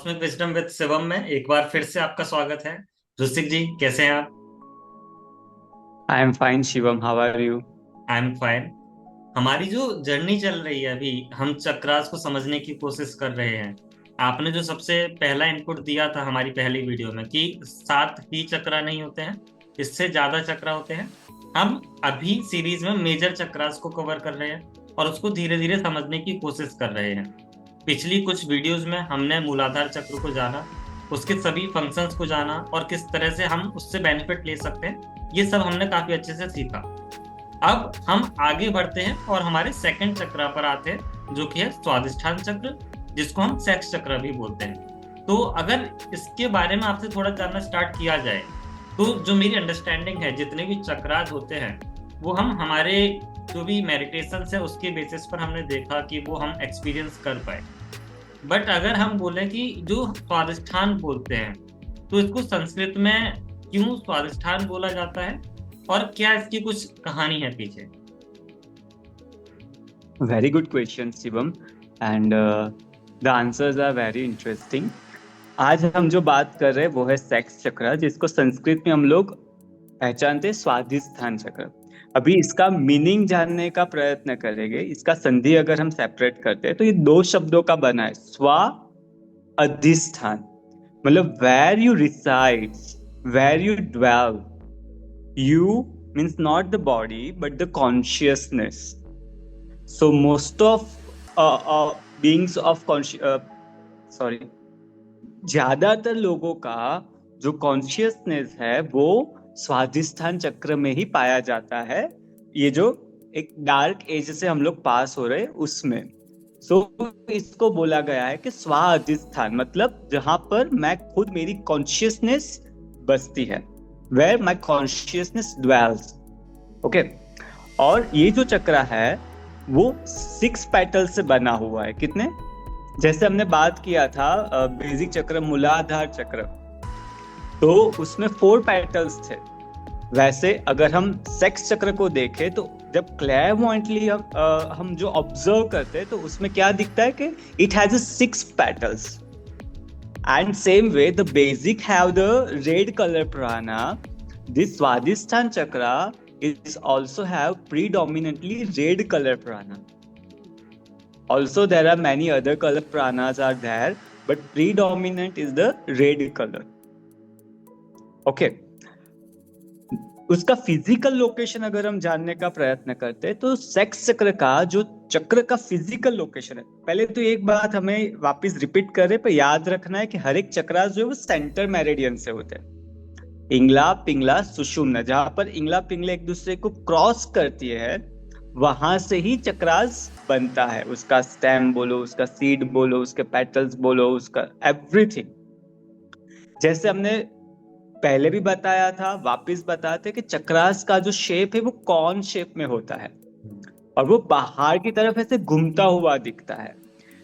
Cosmic wisdom with Shivam में एक बार फिर से आपका स्वागत है। ऋतिक जी, कैसे हैं आप? I am fine, Shivam. How are you? I am fine. हमारी जो जर्नी चल रही है, अभी हम चक्रास को समझने की कोशिश कर रहे हैं। आपने जो सबसे पहला इनपुट दिया था हमारी पहली वीडियो में कि 7 ही चक्रा नहीं होते हैं, इससे ज्यादा चक्रा होते हैं। हम अभी सीरीज में मेजर चक्रास को कवर कर रहे हैं और उसको धीरे धीरे समझने की कोशिश कर रहे हैं। पिछली कुछ वीडियोस में हमने मूलाधार चक्र को जाना, उसके सभी फंक्शंस को जाना और किस तरह से हम उससे बेनिफिट ले सकते हैं, ये सब हमने काफी अच्छे से सीखा। अब हम आगे बढ़ते हैं और हमारे सेकंड चक्र पर आते हैं, जो कि है स्वादिष्ठान चक्र, जिसको हम सेक्स चक्र भी बोलते हैं। तो अगर इसके बारे में आपसे थोड़ा जानना स्टार्ट किया जाए, तो जो मेरी अंडरस्टैंडिंग है, जितने भी चक्रास होते हैं वो हम हमारे जो भी मेडिटेशन है उसके बेसिस पर हमने देखा कि वो हम एक्सपीरियंस कर पाए। बट अगर हम बोले कि जो स्वादिष्ठान बोलते हैं, तो इसको संस्कृत में क्यों स्वादिष्ठान बोला जाता है और क्या इसकी कुछ कहानी है पीछे? Very good question, Shivam. And the answers are very interesting. आज हम जो बात कर रहे हैं वो है सेक्स चक्र, जिसको संस्कृत में हम लोग पहचानते हैं स्वादिष्ठान चक्र। अभी इसका मीनिंग जानने का प्रयत्न करेंगे। इसका संधि अगर हम सेपरेट करते हैं तो ये दो शब्दों का बना है, स्वा अधिष्ठान। मतलब where you reside, where you dwell. You means not the body but the consciousness. So most of beings of sorry, ज्यादातर लोगों का जो कॉन्शियसनेस है वो स्वाधिष्ठान चक्र में ही पाया जाता है। ये जो एक डार्क एज से हम लोग पास हो रहे हैं उसमें। सो इसको बोला गया है कि स्वाधिष्ठान मतलब जहां पर मैं खुद, मेरी कॉन्शियसनेस बसती है, where my consciousness dwells. Okay. और ये जो चक्र है वो 6 पेटल से बना हुआ है। कितने? जैसे हमने बात किया था बेसिक चक्र, मूलाधार चक्र, तो उसमें 4 पेटल्स थे। वैसे अगर हम सेक्स चक्र को देखें तो जब क्लैरवॉयंटली हम जो ऑब्जर्व करते हैं तो उसमें क्या दिखता है कि it has 6 petals. And same way the basic have the red colour prana. This Swadhisthana chakra is also have predominantly red color prana. Also there are many other color pranas are there, but predominant is the red color. Okay. उसका physical location अगर हम जानने का प्रयत्न करते हैं तो sex चक्र का जो चक्र का फिजिकल लोकेशन है, पहले तो एक बात हमें वापस रिपीट करें पर याद रखना है कि हर एक चक्रा जो है वो सेंटर मेरिडियन से होते हैं। इंगला, पिंगला, सुषुम्ना, जहां पर इंगला पिंगला एक दूसरे को क्रॉस करती है वहां से ही चक्रास बनता है। उसका स्टेम बोलो, उसका सीड बोलो, उसके पेटल्स बोलो, उसका एवरीथिंग। जैसे हमने पहले भी बताया था, वापस बताते कि चक्रास का जो शेप है वो कॉर्न शेप में होता है और वो बाहर की तरफ ऐसे घूमता हुआ दिखता है।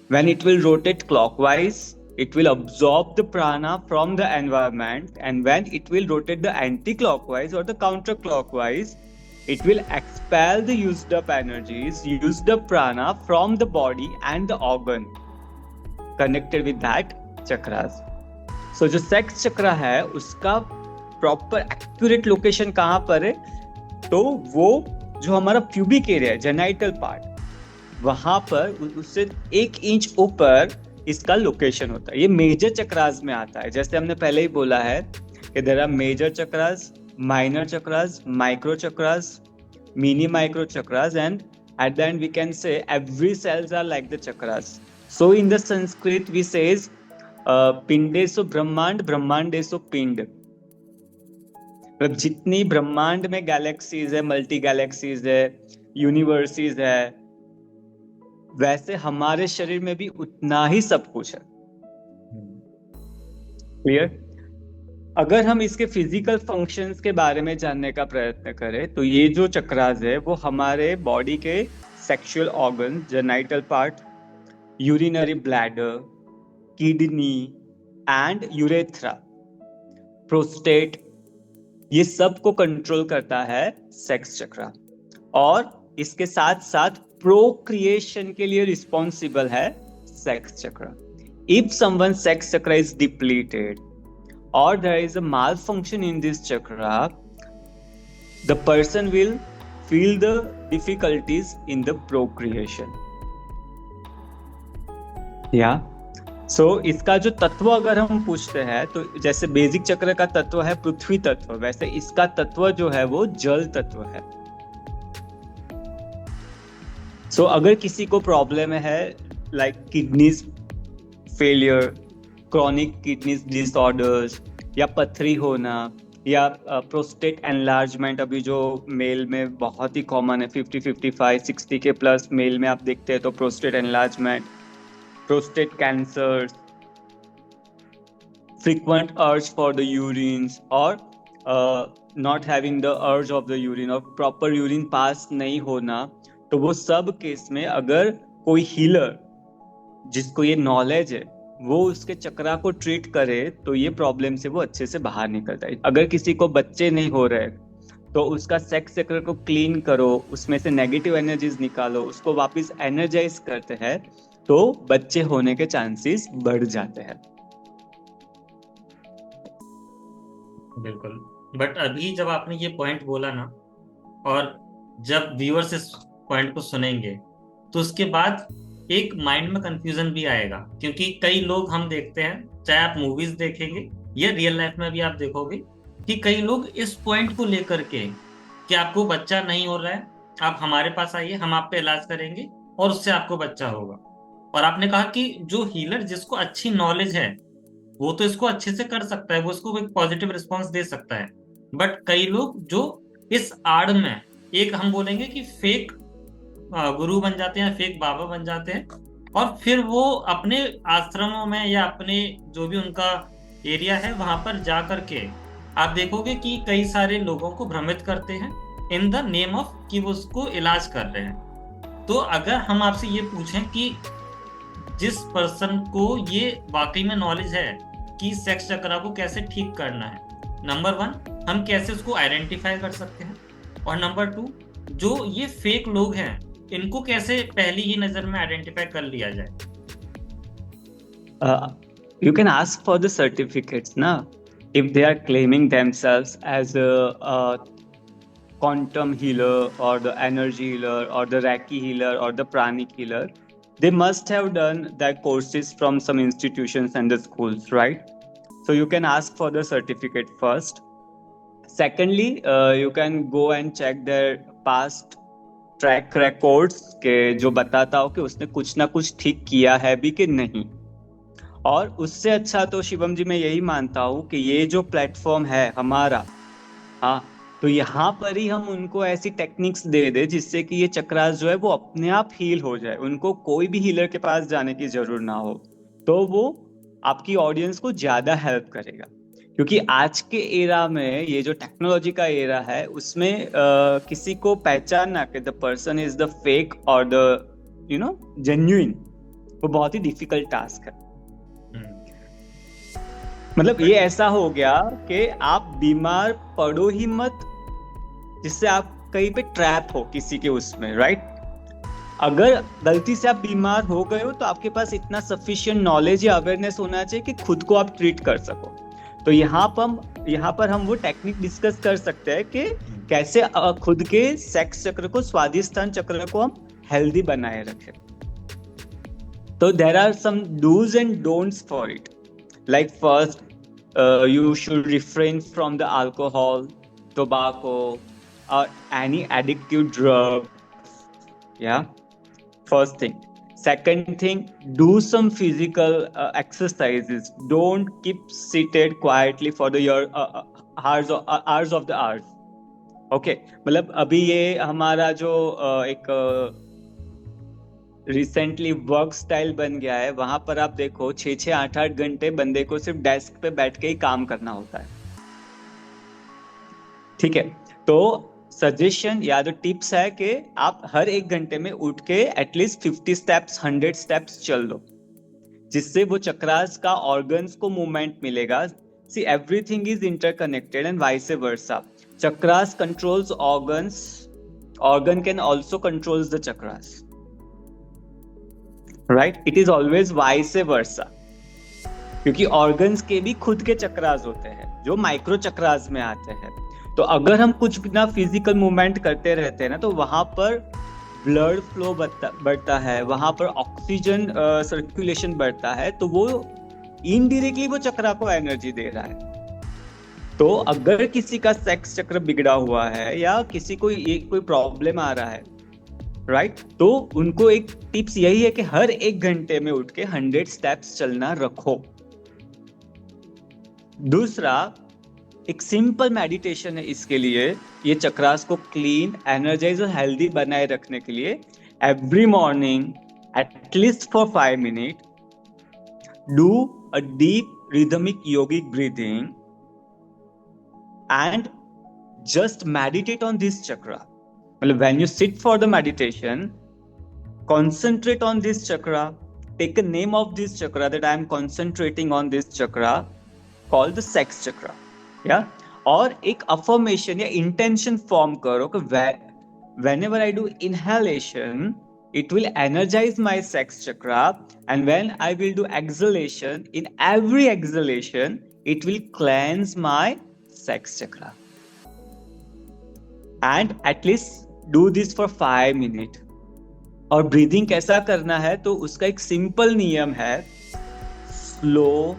When it will rotate clockwise, it will absorb the prana from the environment, and when it will rotate the anti-clockwise or the counterclockwise, it will expel the used up energies, used up prana from the body and the organ connected with that chakras. So जो sex चक्र है उसका proper accurate location कहाँ पर है? तो वो जो हमारा प्यूबिक एरिया है, जेनाइटल पार्ट, वहां पर उससे 1 इंच ऊपर इसका लोकेशन होता है। ये मेजर चक्रास में आता है। जैसे हमने पहले ही बोला है कि there are major chakras, minor chakras, micro chakras, mini micro chakras, and at the end we can say every cells are like the chakras. So in the Sanskrit we says पिंडेसो ब्रह्मांड, ब्रह्मांडेसो पिंड। मतलब जितनी ब्रह्मांड में गैलेक्सीज है, मल्टी गैलेक्सीज है, यूनिवर्सिस है, वैसे हमारे शरीर में भी उतना ही सब कुछ है। क्लियर? अगर हम इसके फिजिकल फंक्शंस के बारे में जानने का प्रयत्न करें तो ये जो चक्रास है वो हमारे बॉडी के sexual organ, genital part, urinary bladder, kidney and urethra, prostate, ये सब को कंट्रोल करता है सेक्स चक्र। और इसके साथ साथ प्रोक्रिएशन के लिए रिस्पॉन्सिबल है सेक्स चक्र। if someone's sex chakra is depleted or there is a malfunction in this chakra, the person will feel the difficulties in the procreation. Yeah. So इसका जो तत्व अगर हम पूछते हैं तो जैसे बेसिक चक्र का तत्व है पृथ्वी तत्व, वैसे इसका तत्व जो है वो जल तत्व है. सो अगर किसी को प्रॉब्लम है like kidneys failure, chronic kidney disorders या पथरी होना या प्रोस्टेट एनलार्जमेंट, अभी जो मेल में बहुत ही कॉमन है, 50, 55, 60 के प्लस मेल में आप देखते हैं तो prostate enlargement, prostate cancers, frequent urge for the urines or not having the urge of the urine or proper urine pass नहीं होना, तो वो सब केस में अगर कोई हीलर जिसको ये नॉलेज है वो उसके चक्रा को ट्रीट करे तो ये प्रॉब्लम से वो अच्छे से बाहर निकलता है. अगर किसी को बच्चे नहीं हो रहे तो उसका सेक्स चक्र को क्लीन करो, उसमें से नेगेटिव एनर्जीज निकालो, उसको वापस एनर्जाइज करते हैं तो बच्चे होने के चांसेस बढ़ जाते हैं. बिल्कुल. बट अभी जब आपने ये पॉइंट बोला ना, और जब व्यूअर्स इस पॉइंट को सुनेंगे तो उसके बाद एक माइंड में कंफ्यूजन भी आएगा, क्योंकि कई लोग हम देखते हैं, चाहे आप मूवीज देखेंगे या रियल लाइफ में भी आप देखोगे कि कई लोग इस पॉइंट को लेकर के कि आपको बच्चा नहीं हो रहा है, आप हमारे पास आइए, हम आप पे इलाज करेंगे और उससे आपको बच्चा होगा. और आपने कहा कि जो हीलर जिसको अच्छी नॉलेज है वो तो इसको अच्छे से कर सकता है, वो इसको एक पॉजिटिव रिस्पांस दे सकता है. बट कई लोग जो इस आड़ में एक हम बोलेंगे कि फेक गुरु बन जाते हैं, फेक बाबा बन जाते हैं, और फिर वो अपने आश्रमों में या अपने जो भी उनका एरिया है वहां पर जा करके आप देखोगे कि कई सारे लोगों को भ्रमित करते हैं इन द नेम ऑफ कि वो उसको इलाज कर रहे हैं. तो अगर हम आपसे ये पूछें कि जिस पर्सन को ये वाकई में नॉलेज है कि सेक्स चक्र को कैसे ठीक करना है, नंबर 1 हम कैसे उसको आइडेंटिफाई कर सकते हैं, और नंबर 2 जो ये फेक लोग हैं इनको कैसे पहली ही नजर में आइडेंटिफाई कर लिया जाए. You can ask for the certificates ना, if they are claiming themselves as a quantum healer or the energy healer or the Reiki healer or the pranic healer, they must have done that courses from some institutions and the schools, right? So you can ask for the certificate first. Secondly, you can go and check their past track records के जो बताता हो कि उसने कुछ ना कुछ ठीक किया है भी कि नहीं. और उससे अच्छा तो शिवम जी मैं यही मानता हूँ कि ये जो प्लेटफॉर्म है हमारा, हाँ, तो यहाँ पर ही हम उनको ऐसी टेक्निक्स दे दे जिससे कि ये चक्रास जो है वो अपने आप हील हो जाए, उनको कोई भी हीलर के पास जाने की जरूरत ना हो, तो वो आपकी ऑडियंस को ज्यादा हेल्प करेगा. क्योंकि आज के एरा में ये जो टेक्नोलॉजी का एरा है उसमें किसी को पहचानना कि the person is the fake और द जेन्युइन, वो बहुत ही डिफिकल्ट टास्क है. मतलब ये ऐसा हो गया कि आप बीमार पड़ो ही मत जिससे आप कहीं पे ट्रैप हो किसी के उसमें, राइट? अगर गलती से आप बीमार हो गए हो तो आपके पास इतना सफिशिएंट नॉलेज या अवेयरनेस होना चाहिए कि खुद को आप ट्रीट कर सको. तो यहाँ पर हम वो टेक्निक डिस्कस कर सकते हैं कि कैसे खुद के सेक्स चक्र को, स्वादिष्टान चक्र को हम हेल्दी बनाए रखें. तो there are some dos and don'ts for it. Like first, you should refrain from the alcohol, tobacco, or any addictive drug. Yeah, first thing. Second thing, do some physical exercises. Don't keep seated quietly for the hours of the hours. Okay, मतलब अभी ये हमारा जो एक recently work style बन गया है, वहां पर आप देखो 6-6, 8-8 घंटे बंदे को सिर्फ डेस्क पे बैठ के ही काम करना होता है. ठीक है, तो सजेशन या तो टिप्स है कि आप हर 1 घंटे में उठ के एटलीस्ट 50 स्टेप्स 100 स्टेप्स चल दो, जिससे वो चक्रास का ऑर्गन्स को मूवमेंट मिलेगा. See everything is interconnected and vice versa. Chakras controls organs, organ can also controls the chakras. Right? It is always vice versa. क्योंकि ऑर्गन्स के भी खुद के चक्रास होते हैं जो माइक्रो चक्रास में आते हैं। तो अगर हम कुछ बिना फिजिकल मूवमेंट करते रहते हैं ना, तो वहां पर ब्लड फ्लो बढ़ता है, वहां पर ऑक्सीजन सर्कुलेशन बढ़ता है, तो वो इनडायरेक्टली वो चक्रा को एनर्जी दे रहा है। तो अगर किसी का सेक्स चक्र बिगड़ा हुआ है या किसी को कोई प्रॉब्लम आ रहा है, राइट, तो उनको एक टिप्स यही है कि हर 1 घंटे में उठ के 100 स्टेप्स चलना रखो। दूसरा, एक सिंपल मेडिटेशन है इसके लिए, ये चक्रास को क्लीन, एनर्जाइज और हेल्दी बनाए रखने के लिए। Every morning at least for 5 minute do a deep rhythmic yogic breathing and just meditate on this chakra. Well, when you sit for the meditation, concentrate on this chakra, take a name of this chakra that I am concentrating on this chakra called the sex chakra. Yeah, और एक affirmation या intention form करो कि whenever I do inhalation it will energize my sex chakra, and when I will do exhalation, in every exhalation it will cleanse my sex chakra. And at least do this for 5 minutes. और breathing कैसा करना है, तो उसका एक simple नियम है, slow,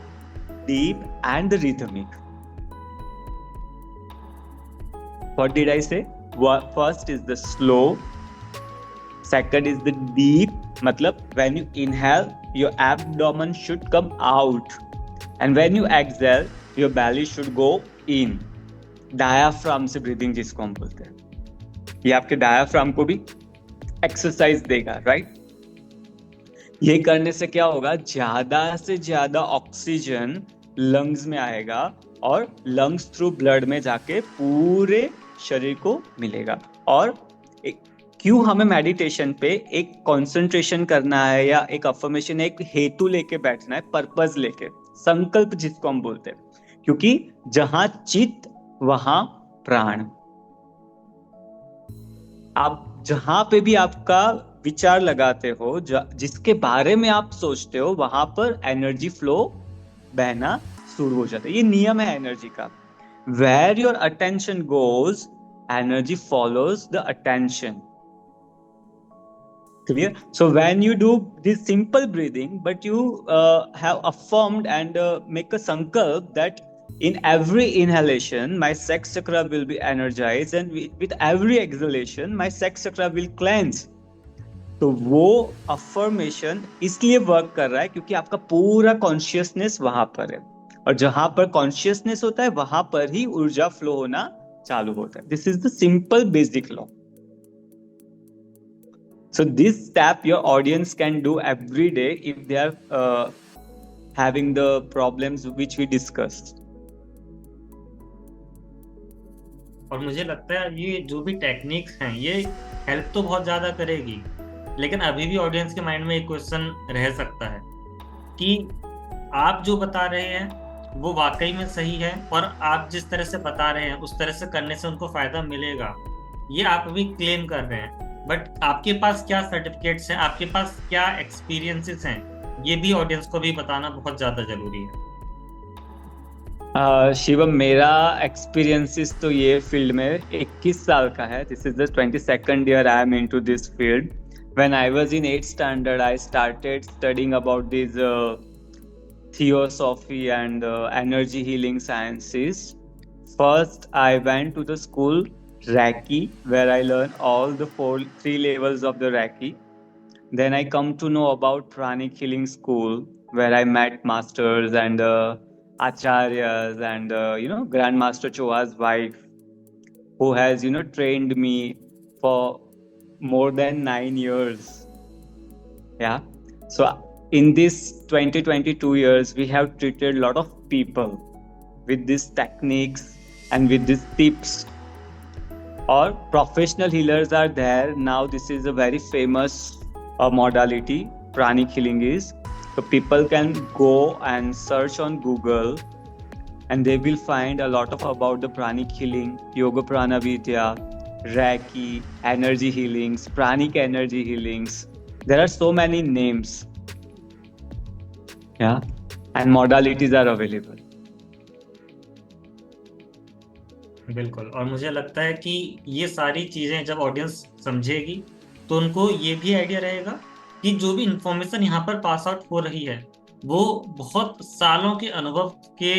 deep and rhythmic. What did I say? First is the slow, second is the deep, मतलब when you inhale your abdomen should come out, and when you exhale your belly should go in. Diaphragm से breathing जिसको हम बोलते हैं, ये आपके diaphragm को भी एक्सरसाइज देगा, राइट। ये करने से क्या होगा, ज्यादा से ज्यादा ऑक्सीजन लंग्स में आएगा और लंग्स थ्रू ब्लड में जाके पूरे शरीर को मिलेगा। और क्यों हमें मेडिटेशन पे एक कंसंट्रेशन करना है या एक अफर्मेशन, एक हेतु लेके बैठना है, पर्पस लेके, संकल्प जिसको हम बोलते हैं, क्योंकि जहां चित्त वहां प्राण। आप जहां पे भी आपका विचार लगाते हो, जिसके बारे में आप सोचते हो, वहां पर एनर्जी फ्लो बहना शुरू हो जाता है। ये नियम है एनर्जी का। Where your attention goes, energy follows the attention. Clear? So when you do this simple breathing, but you have affirmed and make a sankalp that in every inhalation my sex chakra will be energized, and with every exhalation my sex chakra will cleanse. तो वो affirmation इसलिए work कर रहा है क्योंकि आपका पूरा consciousness वहां पर है, और जहां पर कॉन्शियसनेस होता है वहां पर ही ऊर्जा फ्लो होना चालू होता है। This is the simple basic law. So this step your audience can do every day if they are having the problems which we discussed. और मुझे लगता है ये जो भी टेक्निक्स हैं ये हेल्प तो बहुत ज़्यादा करेगी, लेकिन अभी भी ऑडियंस के माइंड में एक क्वेश्चन रह सकता है कि आप जो बता रहे हैं वो वाकई में सही है, और आप जिस तरह से बता रहे हैं उस तरह से करने से उनको फ़ायदा मिलेगा, ये आप भी क्लेम कर रहे हैं, बट आपके पास क्या सर्टिफिकेट्स हैं, आपके पास क्या एक्सपीरियंसेस हैं, ये भी ऑडियंस को भी बताना बहुत ज़्यादा ज़रूरी है। शिवम, मेरा एक्सपीरियंसेस तो ये फील्ड में 21 साल का है। This is the 22nd year I am into this field. When I was in 8th standard, I started studying about these theosophy and energy healing sciences. First, I went to the school Reiki, where I learned all the 3 levels of the Reiki. Then I come to know about Pranic Healing School, where I met masters and acharyas and Grandmaster Choa's wife, who has trained me for more than 9 years. Yeah. So in this 22 years, we have treated a lot of people with these techniques and with these tips. Or professional healers are there now. This is a very famous modality, pranic healing is. So people can go and search on Google, and they will find a lot of about the pranic healing, yoga prana vidya, Reiki, energy healings, pranic energy healings. There are so many names. Yeah. and modalities are available. बिल्कुल। और मुझे लगता है कि ये सारी चीजें जब ऑडियंस समझेगी तो उनको ये भी आइडिया रहेगा कि जो भी इंफॉर्मेशन यहाँ पर पास आउट हो रही है वो बहुत सालों के अनुभव के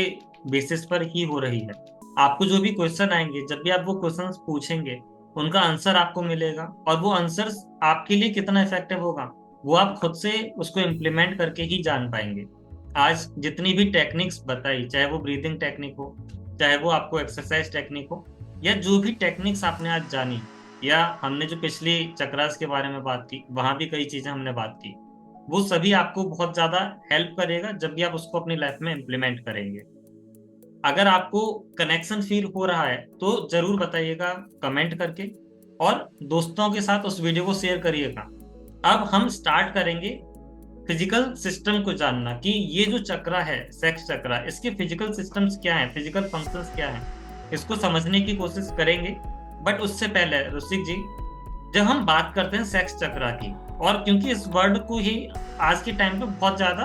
बेसिस पर ही हो रही है। आपको जो भी क्वेश्चन आएंगे, जब भी आप वो क्वेश्चंस पूछेंगे, उनका आंसर आपको मिलेगा, और वो आंसर आपके लिए कितना इफेक्टिव होगा वो आप खुद से उसको इम्प्लीमेंट करके ही जान पाएंगे। आज जितनी भी टेक्निक्स बताई, चाहे वो ब्रीदिंग टेक्निक हो, चाहे वो आपको एक्सरसाइज टेक्निक हो, या जो भी टेक्निक्स आपने आज जानी, या हमने जो पिछली चक्रास के बारे में बात की, वहां भी कई चीजें हमने बात की, वो सभी आपको बहुत ज्यादा हेल्प करेगा जब भी आप उसको अपनी लाइफ में इम्प्लीमेंट करेंगे। अगर आपको कनेक्शन फील हो रहा है तो जरूर बताइएगा कमेंट करके, और दोस्तों के साथ उस वीडियो को शेयर करिएगा। अब हम स्टार्ट करेंगे फिजिकल सिस्टम को जानना, कि ये जो चक्रा है, सेक्स चक्रा, इसके फिजिकल सिस्टम्स क्या हैं, फिजिकल फंक्शंस क्या हैं, इसको समझने की कोशिश करेंगे। बट उससे पहले ऋषिक जी, जब हम बात करते हैं सेक्स चक्रा की, और क्योंकि इस वर्ड को ही आज के टाइम पे बहुत ज्यादा,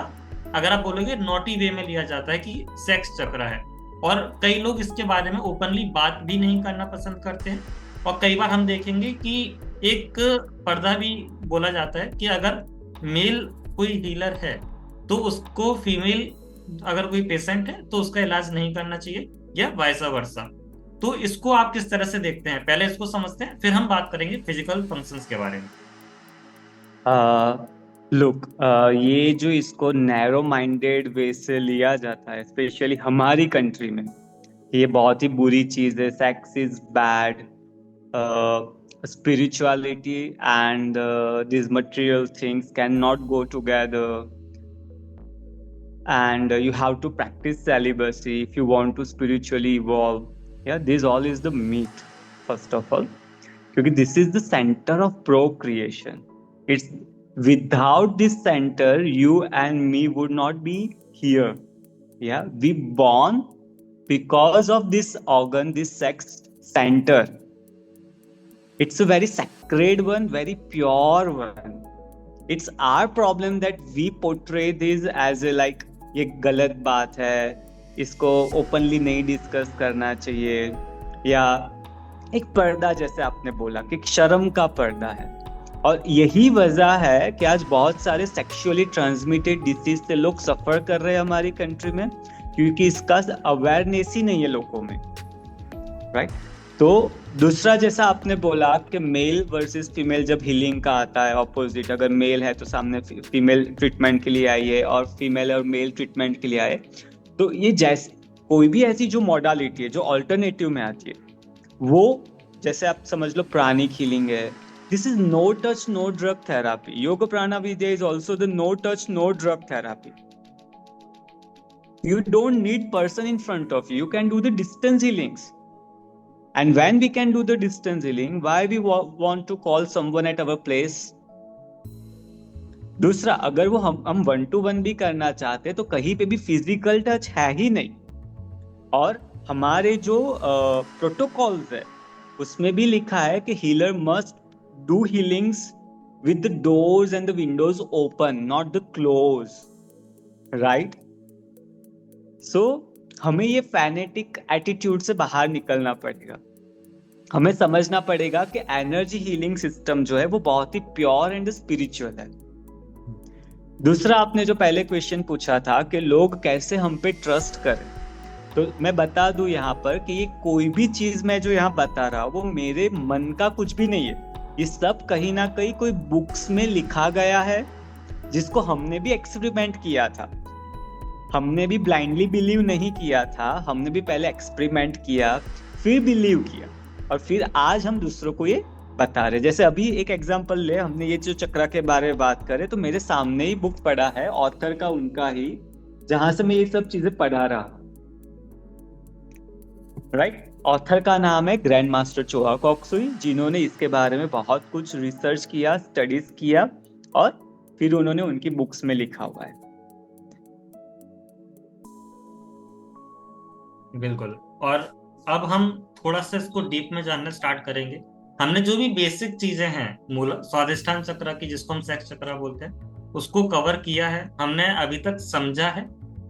अगर आप बोलोगे, नॉटी वे में लिया जाता है कि सेक्स चक्रा है, और कई लोग इसके बारे में ओपनली बात भी नहीं करना पसंद करते हैं। और कई बार हम देखेंगे कि एक पर्दा भी बोला जाता है कि अगर मेल कोई हीलर है तो उसको फीमेल, अगर कोई पेशेंट है तो उसका इलाज नहीं करना चाहिए, या वाइसा वर्सा। तो इसको आप किस तरह से देखते हैं, पहले इसको समझते हैं, फिर हम बात करेंगे फिजिकल फंक्शंस के बारे में। लुक, ये जो इसको नैरो माइंडेड वे से लिया जाता है, स्पेशली हमारी कंट्री में, ये बहुत ही बुरी चीज है। Sex is bad, spirituality and these material things cannot go together, and you have to practice celibacy if you want to spiritually evolve. Yeah, this all is the myth, first of all, because this is the center of procreation. It's without this center you and me would not be here. Yeah, we born because of this organ, this sex center. It's a very sacred one, very pure one. It's our problem that we portray this as a like ये गलत बात है, इसको openly नहीं discuss करना चाहिए, या एक पर्दा, जैसे आपने बोला कि शर्म का पर्दा है। और यही वजह है कि आज बहुत सारे सेक्सुअली ट्रांसमिटेड डिसीज से लोग सफर कर रहे हैं हमारी कंट्री में, क्योंकि इसका अवेयरनेस ही नहीं है लोगों में, राइट। तो दूसरा, जैसा आपने बोला कि मेल वर्सेस फीमेल जब हीलिंग का आता है, ऑपोजिट, अगर मेल है तो सामने फीमेल ट्रीटमेंट के लिए आई है, और फीमेल और मेल ट्रीटमेंट के लिए आए, तो ये जैसे कोई भी ऐसी जो मॉडलिटी है जो अल्टरनेटिव में आती है, वो जैसे आप समझ लो प्राणिक हीलिंग है। This is no touch no drug therapy. Yog Prana Vidya is also the no touch no drug therapy. You don't need person in front of you. You can do the distance healings. And when we can do the distance healing, why we want to call someone at our place? दूसरा, अगर वो हम 1-to-1 भी करना चाहते तो कहीं पे भी फिजिकल टच है ही नहीं। और हमारे जो प्रोटोकॉल्स है उसमें भी लिखा है कि healer must do healings with the doors and the windows open, not the close, right. So हमें ये फैनेटिक एटीट्यूड से बाहर निकलना पड़ेगा। हमें समझना पड़ेगा कि एनर्जी हीलिंग सिस्टम जो है वो बहुत ही प्योर एंड स्पिरिचुअल है। दूसरा, आपने जो पहले क्वेश्चन पूछा था कि लोग कैसे हम पे ट्रस्ट करें, तो मैं बता दूं यहाँ पर कि ये कोई भी चीज मैं जो यहाँ बता रहा हूँ वो मेरे मन का कुछ भी नहीं है। ये सब कहीं ना कहीं कोई बुक्स में लिखा गया है, जिसको हमने भी एक्सपेरिमेंट किया था। हमने भी ब्लाइंडली बिलीव नहीं किया था, हमने भी पहले एक्सपेरिमेंट किया, फिर बिलीव किया, और फिर आज हम दूसरों को ये बता रहे। जैसे अभी एक एग्जांपल ले, हमने ये जो चक्रा के बारे में बात करें तो मेरे सामने ही बुक पड़ा है, ऑथर का उनका ही, जहां से मैं ये सब चीजें पढ़ा रहा हूं, राइट। ऑथर का नाम है ग्रैंड मास्टर चोआ कॉक्सुई, जिन्होंने इसके बारे में बहुत कुछ रिसर्च किया, स्टडीज किया, और फिर उन्होंने उनकी बुक्स में लिखा हुआ है। बिल्कुल। और अब हम थोड़ा सा इसको डीप में जानना स्टार्ट करेंगे। हमने जो भी बेसिक चीजें हैं, मूल स्वादिष्ठान चक्र की, जिसको हम सेक्स चक्र बोलते हैं, उसको कवर किया है, हमने अभी तक समझा है।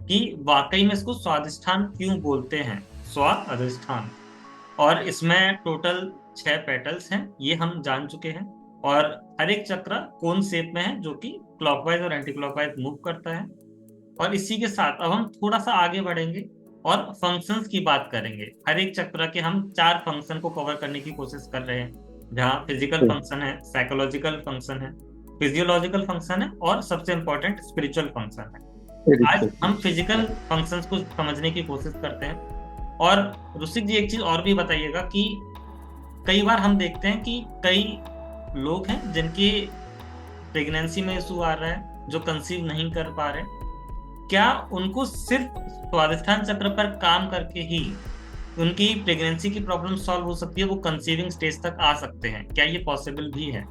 कि वाकई में इसको स्वादिष्ठान क्यों बोलते हैं, स्वादिष्ठान। और इसमें टोटल 6 पेटल्स हैं, ये हम जान चुके हैं। और हर एक चक्र कोन शेप में है, जो कि क्लॉकवाइज और एंटी क्लॉकवाइज मूव करता है। और इसी के साथ अब हम थोड़ा सा आगे बढ़ेंगे और फंक्शंस की बात करेंगे। हर एक चक्र के हम 4 फंक्शन को कवर करने की कोशिश कर रहे हैं, जहाँ फिजिकल फंक्शन है, साइकोलॉजिकल फंक्शन है, फिजियोलॉजिकल फंक्शन है, और सबसे इंपॉर्टेंट स्पिरिचुअल फंक्शन है। आज हम फिजिकल फंक्शंस को समझने की कोशिश करते हैं। और ऋषिक जी, एक चीज और भी बताइएगा कि कई बार हम देखते हैं कि कई लोग हैं जिनकी प्रेगनेंसी में इशू आ रहा है, जो कंसीव नहीं कर पा रहे, क्या उनको सिर्फ स्वादिष्ठान चक्र पर काम करके ही उनकी प्रेगनेंसी की प्रॉब्लम सॉल्व हो सकती है, वो कंसीविंग स्टेज तक आ सकते हैं? क्या ये पॉसिबल भी है?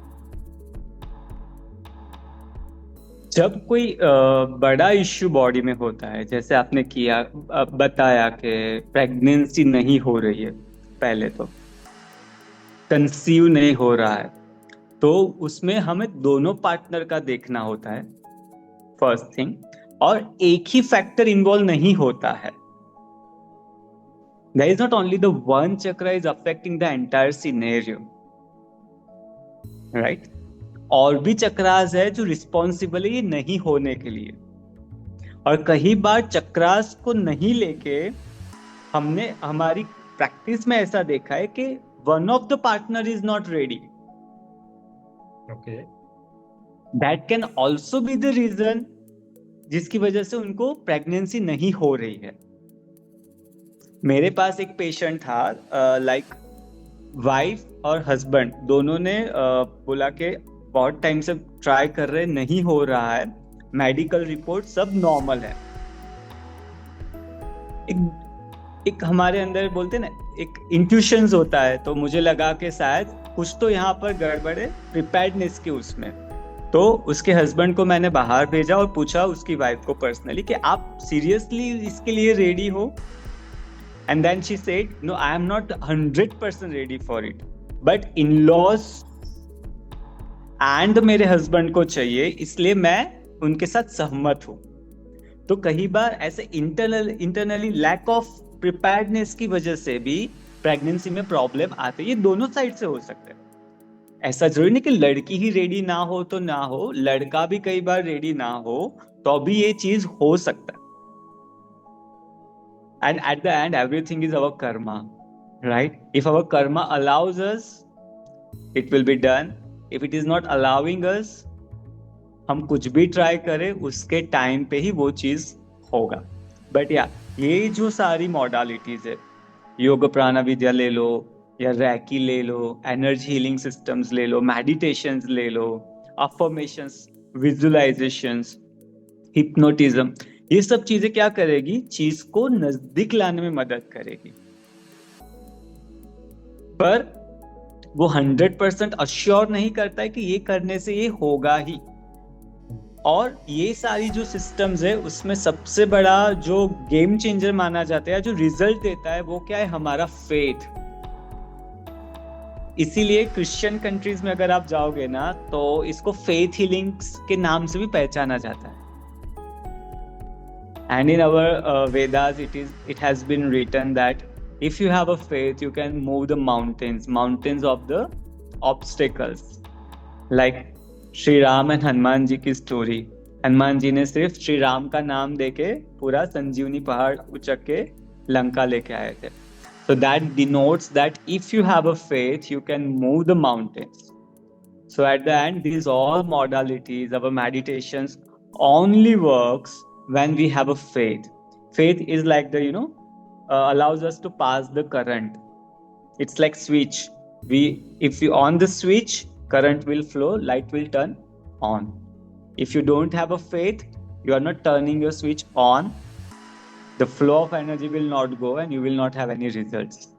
जब कोई बड़ा इश्यू बॉडी में होता है, जैसे आपने किया बताया कि प्रेगनेंसी नहीं हो रही है, पहले तो कंसीव नहीं हो रहा है, तो उसमें हमें दोनों पार्टनर का देखना होता है, फर्स्ट थिंग। और एक ही फैक्टर इन्वॉल्व नहीं होता है। There is not only the one chakra is affecting the entire scenario, right? और भी चक्रास है जो रिस्पॉन्सिबल है ये नहीं होने के लिए। और कई बार चक्रास को नहीं लेके हमने हमारी प्रैक्टिस में ऐसा देखा है कि one of the partner is not ready. Okay, that can also be the reason जिसकी वजह से उनको प्रेगनेंसी नहीं हो रही है। मेरे पास एक पेशेंट था, लाइक वाइफ और हस्बैंड दोनों ने बोला कि बहुत टाइम से ट्राई कर रहे, नहीं हो रहा है, मेडिकल रिपोर्ट सब नॉर्मल है। एक हमारे अंदर बोलते ना, एक इंट्यूशंस होता है, तो मुझे लगा कि शायद कुछ तो यहाँ पर गड़बड़ है प्रिपेयर्डनेस के उसमें। तो उसके हस्बैंड को मैंने बाहर भेजा और पूछा उसकी वाइफ को पर्सनली कि आप सीरियसली इसके लिए रेडी हो? And then she said, no, I am not 100% ready for it. But in-laws and मेरे husband को चाहिए, इसलिए मैं उनके साथ सहमत हूँ। तो कई बार ऐसे internally lack of preparedness की वजह से भी प्रेगनेंसी में प्रॉब्लम आते हैं। ये दोनों साइड से हो सकता है। ऐसा जरूरी नहीं कि लड़की ही रेडी ना हो तो ना हो, लड़का भी कई बार रेडी ना हो तो भी ये चीज हो सकता है। And at the end, everything is our karma, right? If our karma allows us, it will be done. If it is not allowing us, हम कुछ भी ट्राई करें उसके टाइम पे ही वो चीज होगा। बट या ये जो सारी मॉडलिटीज है, योग प्राणा विद्या ले लो या रैकी ले लो, एनर्जी हीलिंग सिस्टम्स ले लो, मेडिटेशंस ले लो, अफर्मेशंस, विजुअलाइजेशंस, हिप्नोटिज्म, ये सब चीजें क्या करेगी? चीज को नजदीक लाने में मदद करेगी। पर वो 100% अश्योर नहीं करता है कि ये करने से ये होगा ही। और ये सारी जो सिस्टम्स है उसमें सबसे बड़ा जो गेम चेंजर माना जाता है, जो रिजल्ट देता है, वो क्या है? हमारा फेथ। इसीलिए क्रिश्चियन कंट्रीज में अगर आप जाओगे ना, तो इसको फेथ हीलिंग्स के नाम से भी पहचाना जाता है। And in our Vedas, it has been written that if you have a faith, you can move the mountains of the obstacles. Like Shri Ram and Hanuman ji की स्टोरी, हनुमान जी ने सिर्फ श्री राम का नाम देके पूरा संजीवनी पहाड़ उचक के लंका लेके आए थे। So that denotes that if you have a faith, you can move the mountains. So at the end, these all modalities, our meditations only works when we have a faith. Faith is like the, allows us to pass the current. It's like switch. If you on the switch, current will flow, light will turn on. If you don't have a faith, you are not turning your switch on, the flow of energy will not go and you will not have any results.